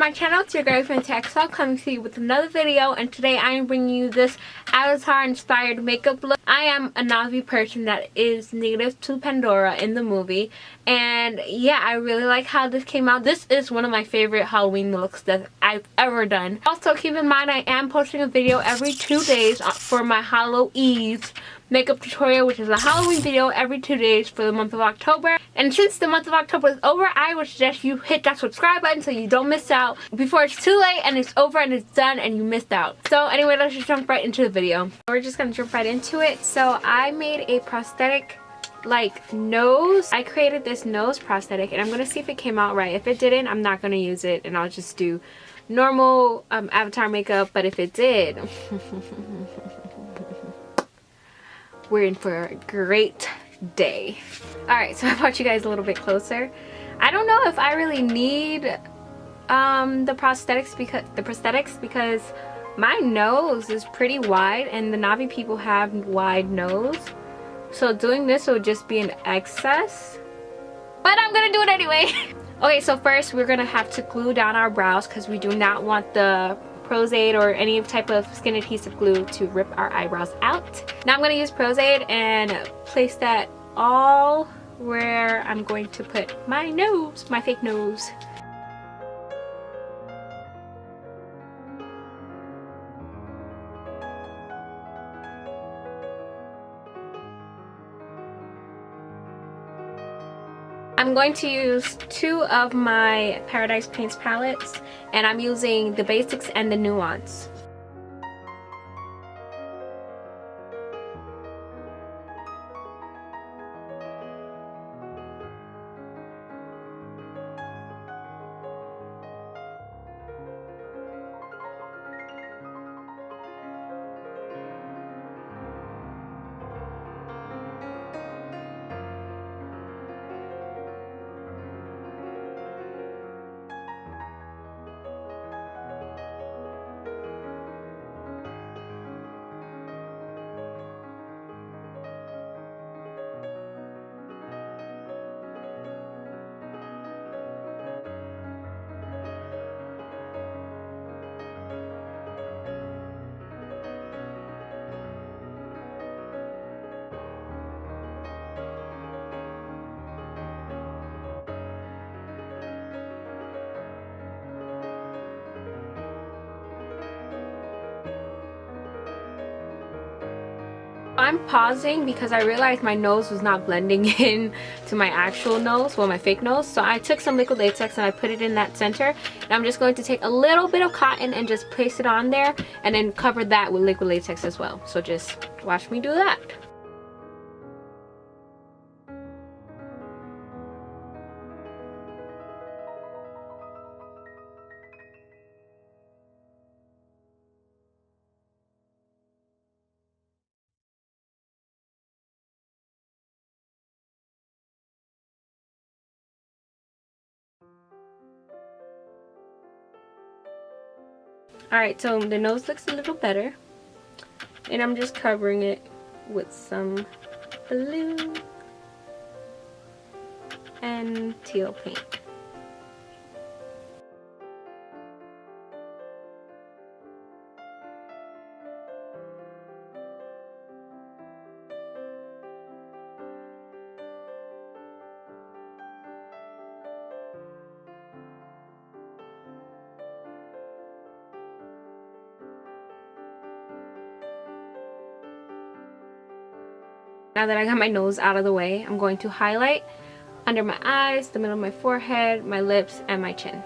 my channel. It's your girlfriend Texel coming to you with another video, and today I am bringing you this Avatar inspired makeup look. I am a Na'vi person that is native to Pandora in the movie, and yeah, I really like how this came out. This is one of my favorite Halloween looks that I've ever done. Also, keep in mind I am posting a video every 2 days for my HallowsEve makeup tutorial, which is a Halloween video every 2 days for the month of October. And since the month of October is over, I would suggest you hit that subscribe button so you don't miss out before it's too late and it's over and it's done and you missed out. So anyway, let's just jump right into the video. We're just gonna jump right into it. So I made a prosthetic like nose. I created this nose prosthetic and I'm gonna see if it came out right. If it didn't, I'm not gonna use it and I'll just do normal Avatar makeup. But if it did, we're in for a great day. Alright, so I brought you guys a little bit closer. I don't know if I really need the prosthetics because my nose is pretty wide and the Na'vi people have wide nose. So doing this would just be an excess. But I'm gonna do it anyway. Okay, so first we're gonna have to glue down our brows because we do not want the Prosthetic or any type of skin adhesive glue to rip our eyebrows out. Now I'm going to use Prosthetic and place that all where I'm going to put my nose, my fake nose. I'm going to use 2 of my Paradise Paints palettes, and I'm using the Basics and the Nuance. I'm pausing because I realized my nose was not blending in to my actual nose, well, my fake nose. So I took some liquid latex and I put it in that center. And I'm just going to take a little bit of cotton and just place it on there and then cover that with liquid latex as well. So just watch me do that. Alright, so the nose looks a little better. And I'm just covering it with some blue and teal paint. Now that I got my nose out of the way, I'm going to highlight under my eyes, the middle of my forehead, my lips, and my chin.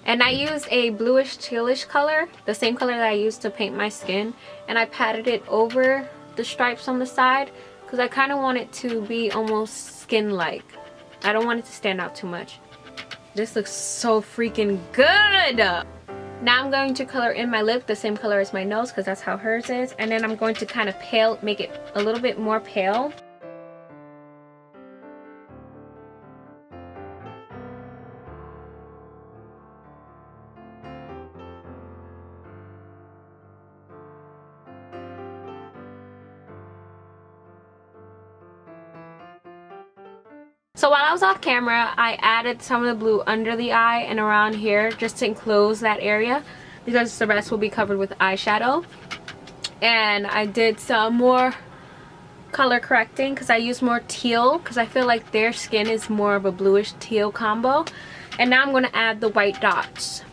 And I used a bluish tealish color, the same color that I used to paint my skin, and I patted it over the stripes on the side because I kind of want it to be almost skin-like. I don't want it to stand out too much. This looks so freaking good! Now I'm going to color in my lip the same color as my nose because that's how hers is, and then I'm going to kind of make it a little bit more pale. So while I was off camera, I added some of the blue under the eye and around here just to enclose that area because the rest will be covered with eyeshadow. And I did some more color correcting because I used more teal because I feel like their skin is more of a bluish teal combo. And now I'm going to add the white dots.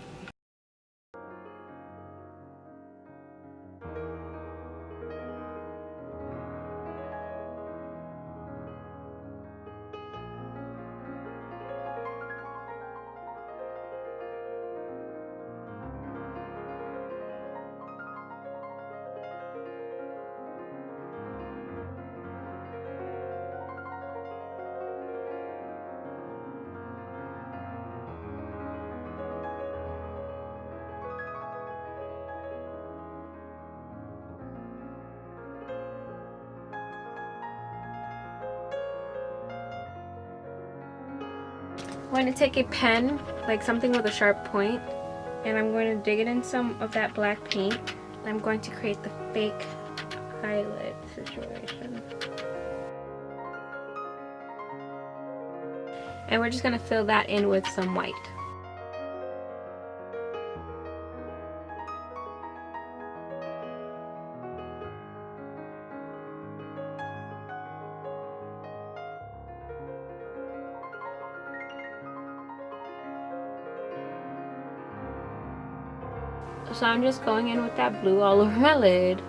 I'm going to take a pen, like something with a sharp point, and I'm going to dig it in some of that black paint. I'm going to create the fake eyelid situation. And we're just going to fill that in with some white. So I'm just going in with that blue all over my lid.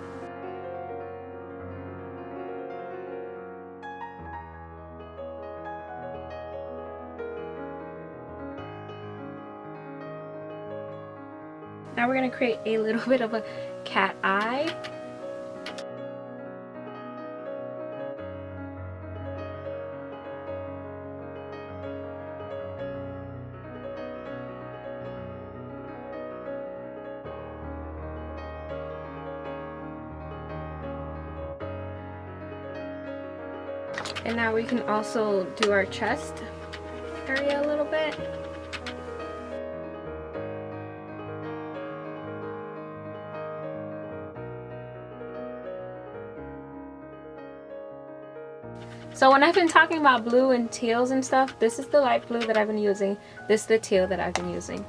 Now we're going to create a little bit of a cat eye. And now we can also do our chest area a little bit. So when I've been talking about blue and teals and stuff, this is the light blue that I've been using. This is the teal that I've been using.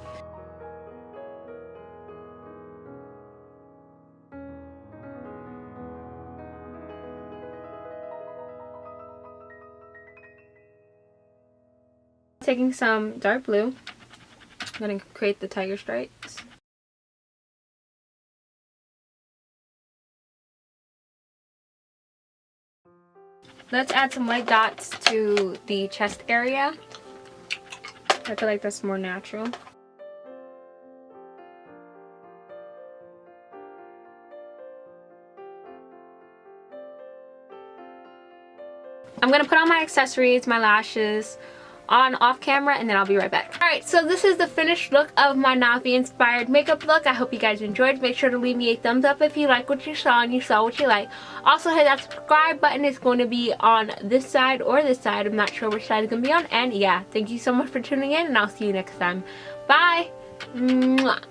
Taking some dark blue, I'm going to create the tiger stripes. Let's add some light dots to the chest area. I feel like that's more natural. I'm going to put on my accessories, my lashes, on off camera, and then I'll be right back. Alright, so this is the finished look of my Navi inspired makeup look. I hope you guys enjoyed. Make sure to leave me a thumbs up if you like what you saw and you saw what you like. Also hit that subscribe button. It's going to be on this side or this side. I'm not sure which side it's going to be on. And yeah, thank you so much for tuning in, and I'll see you next time. Bye! Mwah.